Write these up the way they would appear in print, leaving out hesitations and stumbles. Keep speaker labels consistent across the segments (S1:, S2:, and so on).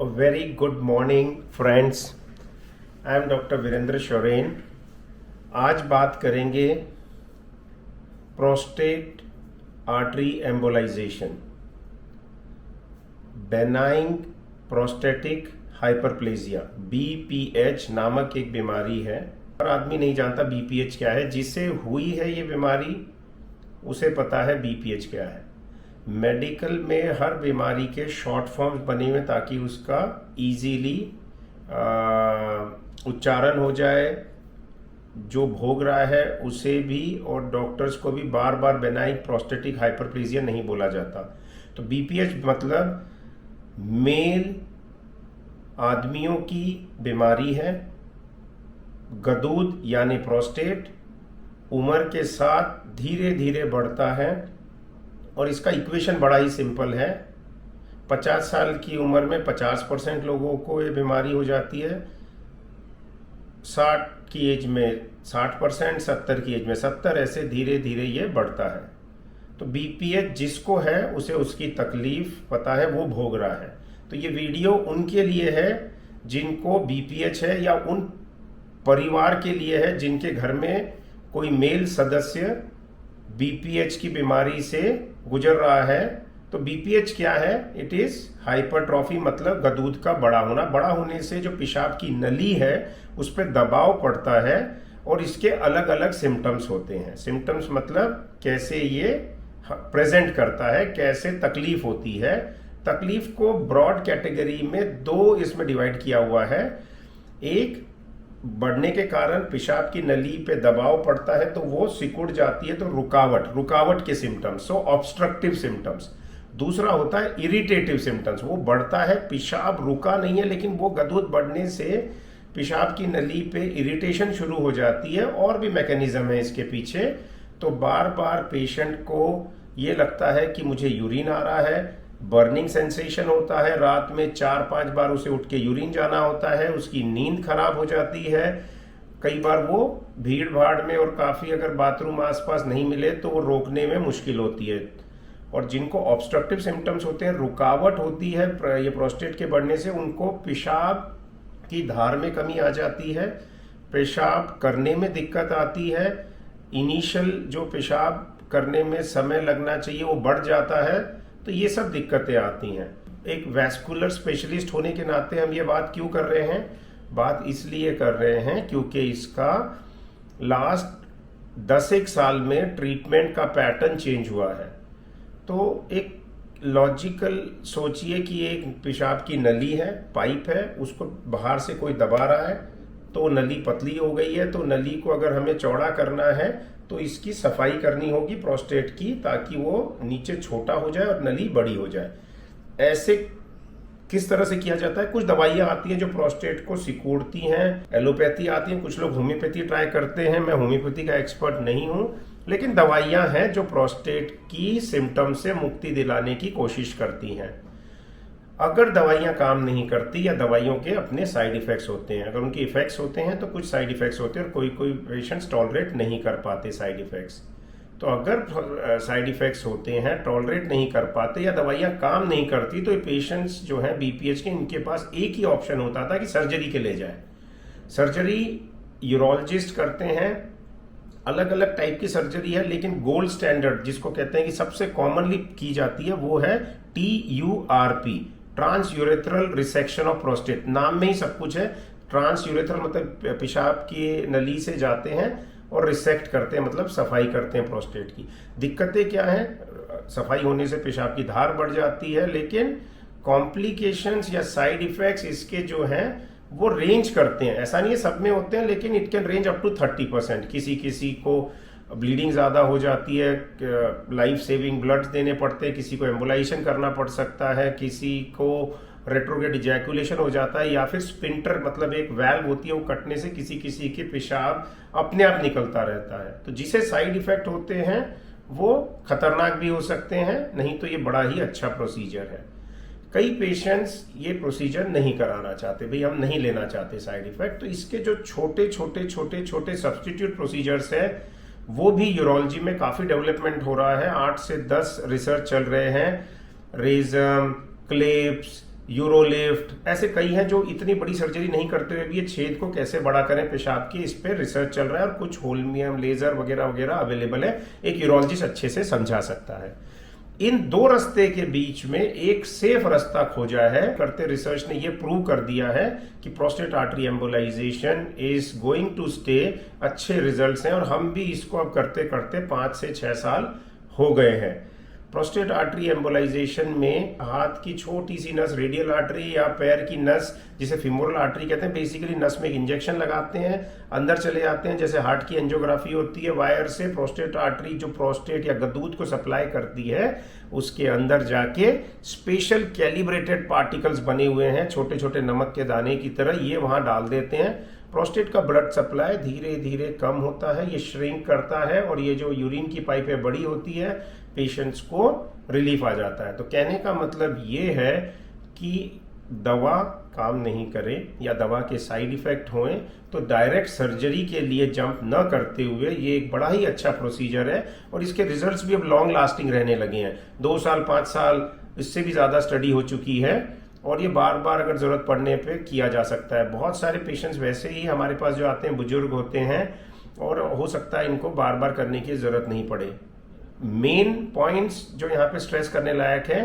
S1: A very good morning friends. I am Dr. Virendra Soren. आज बात करेंगे prostate artery embolisation, benign prostatic hyperplasia BPH नामक एक बीमारी है. हर आदमी नहीं जानता BPH क्या है. जिसे हुई है ये बीमारी उसे पता है BPH क्या है. मेडिकल में हर बीमारी के शॉर्ट फॉर्म्स बने हुए ताकि उसका इजीली उच्चारण हो जाए, जो भोग रहा है उसे भी और डॉक्टर्स को भी बार बार बेनाइन प्रोस्टेटिक हाइपरप्लेजिया नहीं बोला जाता. तो BPH मतलब मेल आदमियों की बीमारी है. गदूद यानी प्रोस्टेट उम्र के साथ धीरे धीरे बढ़ता है और इसका इक्वेशन बड़ा ही सिंपल है. 50 साल की उम्र में 50% लोगों को ये बीमारी हो जाती है, 60 की एज में 60%, 70 की एज में 70, ऐसे धीरे धीरे ये बढ़ता है. तो BPH जिसको है उसे उसकी तकलीफ पता है, वो भोग रहा है. तो ये वीडियो उनके लिए है जिनको BPH है या उन परिवार के लिए है जिनके घर में कोई मेल सदस्य BPH की बीमारी से गुजर रहा है. तो BPH क्या है? इट इज हाइपरट्रॉफी, मतलब गदूद का बड़ा होना. बड़ा होने से जो पेशाब की नली है उस पर दबाव पड़ता है और इसके अलग अलग सिम्टम्स होते हैं. सिम्टम्स मतलब कैसे ये प्रेजेंट करता है, कैसे तकलीफ होती है. तकलीफ को ब्रॉड कैटेगरी में दो इसमें डिवाइड किया हुआ है. एक, बढ़ने के कारण पेशाब की नली पे दबाव पड़ता है तो वो सिकुड़ जाती है, तो रुकावट के सिम्टम्स, सो ऑब्स्ट्रक्टिव सिम्टम्स. दूसरा होता है इरिटेटिव सिम्टम्स. वो बढ़ता है, पेशाब रुका नहीं है लेकिन वो गदूद बढ़ने से पेशाब की नली पे इरिटेशन शुरू हो जाती है. और भी मैकेनिज्म है इसके पीछे. तो बार बार पेशेंट को ये लगता है कि मुझे यूरिन आ रहा है, बर्निंग सेंसेशन होता है, रात में 4-5 बार उसे उठ के यूरिन जाना होता है, उसकी नींद खराब हो जाती है. कई बार वो भीड़ भाड़ में और काफ़ी अगर बाथरूम आसपास नहीं मिले तो वो रोकने में मुश्किल होती है. और जिनको ऑब्स्ट्रक्टिव सिम्टम्स होते हैं, रुकावट होती है ये प्रोस्टेट के बढ़ने से, उनको पेशाब की धार में कमी आ जाती है, पेशाब करने में दिक्कत आती है, इनिशियल जो पेशाब करने में समय लगना चाहिए वो बढ़ जाता है. तो ये सब दिक्कतें आती हैं. एक वैस्कुलर स्पेशलिस्ट होने के नाते हम ये बात क्यों कर रहे हैं? बात इसलिए कर रहे हैं क्योंकि इसका लास्ट 10 साल में ट्रीटमेंट का पैटर्न चेंज हुआ है. तो एक लॉजिकल सोचिए कि एक पेशाब की नली है, पाइप है, उसको बाहर से कोई दबा रहा है तो नली पतली हो गई है. तो नली को अगर हमें चौड़ा करना है तो इसकी सफाई करनी होगी प्रोस्टेट की, ताकि वो नीचे छोटा हो जाए और नली बड़ी हो जाए. ऐसे किस तरह से किया जाता है? कुछ दवाइयां आती हैं जो प्रोस्टेट को सिकुड़ती हैं, एलोपैथी आती हैं, कुछ लोग होम्योपैथी ट्राई करते हैं. मैं होम्योपैथी का एक्सपर्ट नहीं हूं, लेकिन दवाइयां हैं जो प्रोस्टेट की सिम्टम से मुक्ति दिलाने की कोशिश करती हैं. अगर दवाइयां काम नहीं करती या दवाइयों के अपने साइड इफेक्ट्स होते हैं, अगर उनके इफेक्ट्स होते हैं तो कुछ साइड इफेक्ट्स होते हैं और कोई कोई पेशेंट्स टॉलरेट नहीं कर पाते साइड इफेक्ट्स. तो अगर साइड इफेक्ट्स होते हैं, टॉलरेट नहीं कर पाते या दवाइयां काम नहीं करती, तो ये पेशेंट्स जो हैं BPH के, इनके पास एक ही ऑप्शन होता था कि सर्जरी के ले जाए. सर्जरी यूरोलॉजिस्ट करते हैं, अलग अलग टाइप की सर्जरी है, लेकिन गोल्ड स्टैंडर्ड जिसको कहते हैं कि सबसे कॉमनली की जाती है वो है TURP, transurethral resection of prostate. नाम में ही सब कुछ है. ट्रांस यूरेथ्रल मतलब पेशाब की नली से जाते हैं और रिसेक्ट करते हैं, मतलब सफाई करते हैं प्रोस्टेट की. दिक्कतें क्या हैं? सफाई होने से पेशाब की धार बढ़ जाती है, लेकिन कॉम्प्लिकेशंस या साइड इफेक्ट्स इसके जो हैं वो रेंज करते हैं. ऐसा नहीं है सब में होते हैं, लेकिन it can range up to 30%. किसी किसी को ब्लीडिंग ज़्यादा हो जाती है, लाइफ सेविंग ब्लड्स देने पड़ते हैं, किसी को एम्बोलाइजेशन करना पड़ सकता है, किसी को रेट्रोग्रेड इजैकुलेशन हो जाता है, या फिर स्पिंटर मतलब एक वाल्व होती है वो कटने से किसी किसी के पेशाब अपने आप निकलता रहता है. तो जिसे साइड इफेक्ट होते हैं वो खतरनाक भी हो सकते हैं, नहीं तो ये बड़ा ही अच्छा प्रोसीजर है. कई पेशेंट्स ये प्रोसीजर नहीं कराना चाहते, भाई हम नहीं लेना चाहते साइड इफेक्ट. तो इसके जो छोटे छोटे सब्सटीट्यूट प्रोसीजर्स है वो भी यूरोलॉजी में काफ़ी डेवलपमेंट हो रहा है. 8 से 10 रिसर्च चल रहे हैं. रेजम, क्लिप्स, यूरोलिफ्ट, ऐसे कई हैं जो इतनी बड़ी सर्जरी नहीं करते हुए भी ये छेद को कैसे बड़ा करें पेशाब के, इस पे रिसर्च चल रहा है और कुछ होल्मियम लेजर वगैरह वगैरह अवेलेबल है, एक यूरोलॉजिस्ट अच्छे से समझा सकता है। इन दो रास्ते के बीच में एक सेफ रास्ता खोजा है, करते रिसर्च ने ये प्रूव कर दिया है कि prostate artery embolization is going to stay, अच्छे रिजल्ट्स हैं और हम भी इसको अब करते करते 5 से 6 साल हो गए हैं। प्रोस्टेट आर्टरी एम्बोलाइजेशन में हाथ की छोटी सी नस, रेडियल आर्टरी या पैर की नस जिसे फीमोरल आर्टरी कहते हैं, बेसिकली नस में एक इंजेक्शन लगाते हैं, अंदर चले जाते हैं, जैसे हार्ट की एंजियोग्राफी होती है वायर से, प्रोस्टेट आर्टरी जो प्रोस्टेट या गदूद को सप्लाई करती है उसके अंदर जाके स्पेशल कैलिब्रेटेड पार्टिकल्स बने हुए हैं छोटे छोटे नमक के दाने की तरह, ये वहां डाल देते हैं। प्रोस्टेट का ब्लड सप्लाई धीरे धीरे कम होता है, ये श्रिंक करता है और ये जो यूरिन की पाइपें बड़ी होती है, पेशेंट्स को रिलीफ आ जाता है। तो कहने का मतलब ये है कि दवा काम नहीं करे या दवा के साइड इफेक्ट हों तो डायरेक्ट सर्जरी के लिए जंप न करते हुए ये एक बड़ा ही अच्छा प्रोसीजर है और इसके रिजल्ट्स भी अब लॉन्ग लास्टिंग रहने लगे हैं। 2 साल 5 साल इससे भी ज़्यादा स्टडी हो चुकी है और ये बार बार अगर ज़रूरत पड़ने पे किया जा सकता है। बहुत सारे पेशेंट्स वैसे ही हमारे पास जो आते हैं बुजुर्ग होते हैं और हो सकता है इनको बार बार करने की ज़रूरत नहीं पड़े। मेन पॉइंट्स जो यहाँ पे स्ट्रेस करने लायक है,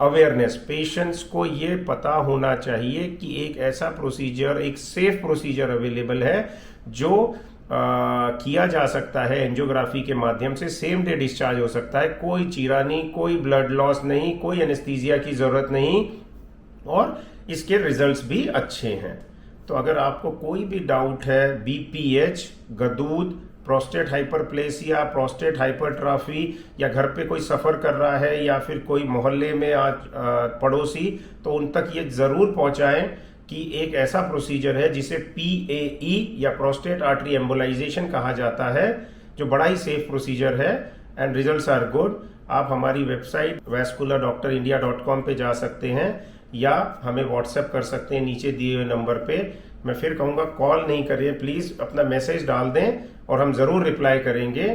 S1: अवेयरनेस, पेशेंट्स को ये पता होना चाहिए कि एक ऐसा प्रोसीजर, एक सेफ प्रोसीजर अवेलेबल है जो किया जा सकता है एंजियोग्राफी के माध्यम से, सेम डे डिस्चार्ज हो सकता है, कोई चीरा नहीं, कोई ब्लड लॉस नहीं, कोई एनेस्थीसिया की जरूरत नहीं और इसके रिजल्ट्स भी अच्छे हैं। तो अगर आपको कोई भी डाउट है बीपीएच, गदूद, प्रोस्टेट हाइपरप्लेसिया, प्रोस्टेट हाइपरट्रॉफी या घर पे कोई सफ़र कर रहा है या फिर कोई मोहल्ले में आज पड़ोसी, तो उन तक ये ज़रूर पहुंचाएं कि एक ऐसा प्रोसीजर है जिसे PAE या प्रोस्टेट आर्टरी एम्बोलाइजेशन कहा जाता है, जो बड़ा ही सेफ प्रोसीजर है एंड रिजल्ट्स आर गुड। आप हमारी वेबसाइट vasculardoctorindia.com पे जा सकते हैं या हमें व्हाट्सएप कर सकते हैं नीचे दिए हुए नंबर पे। मैं फिर कहूँगा कॉल नहीं करिए प्लीज़, अपना मैसेज डाल दें और हम ज़रूर रिप्लाई करेंगे।